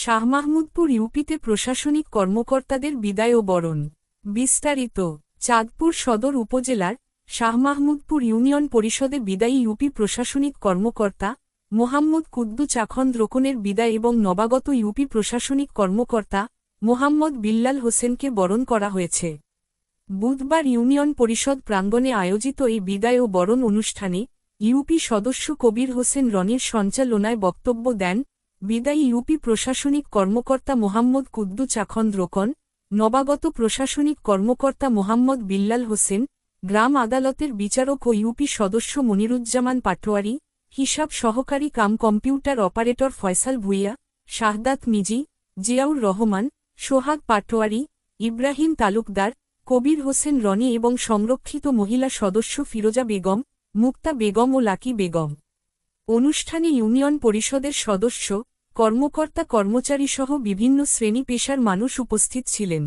শাহমাহমুদপুর ইউপিতে প্রশাসনিক কর্মকর্তাদের বিদায় ও বরণ। বিস্তারিত। চাঁদপুর সদর উপজেলার শাহমাহমুদপুর ইউনিয়ন পরিষদে বিদায়ী ইউপি প্রশাসনিক কর্মকর্তা মোহাম্মদ কুদ্দুস আখন্দ রোকনের বিদায় এবং নবাগত ইউপি প্রশাসনিক কর্মকর্তা মোহাম্মদ বিল্লাল হোসেনকে বরণ করা হয়েছে। বুধবার ইউনিয়ন পরিষদ প্রাঙ্গণে আয়োজিত এই বিদায় ও বরণ অনুষ্ঠানে ইউপি সদস্য কবির হোসেন রনির সঞ্চালনায় বক্তব্য দেন বিদায়ী ইউপি প্রশাসনিক কর্মকর্তা মোহাম্মদ কুদ্দুস আখন্দ রোকন, নবাগত প্রশাসনিক কর্মকর্তা মোহাম্মদ বিল্লাল হোসেন, গ্রাম আদালতের বিচারক ও ইউপি সদস্য মনিরুজ্জামান পাটোয়ারি, হিসাব সহকারী cum computer operator Faisal Bhuiyan, Shahadat Miji, Ziaur Rahman, Sohag Patwari, Ibrahim Talukdar, Kabir Hossain Roni এবং সংরক্ষিত মহিলা সদস্য ফিরোজা বেগম, মুক্তা বেগম ও লাকি বেগম। অনুষ্ঠানে ইউনিয়ন পরিষদের সদস্য, কর্মকর্তা কর্মচারীসহ বিভিন্ন শ্রেণী পেশার মানুষ উপস্থিত ছিলেন।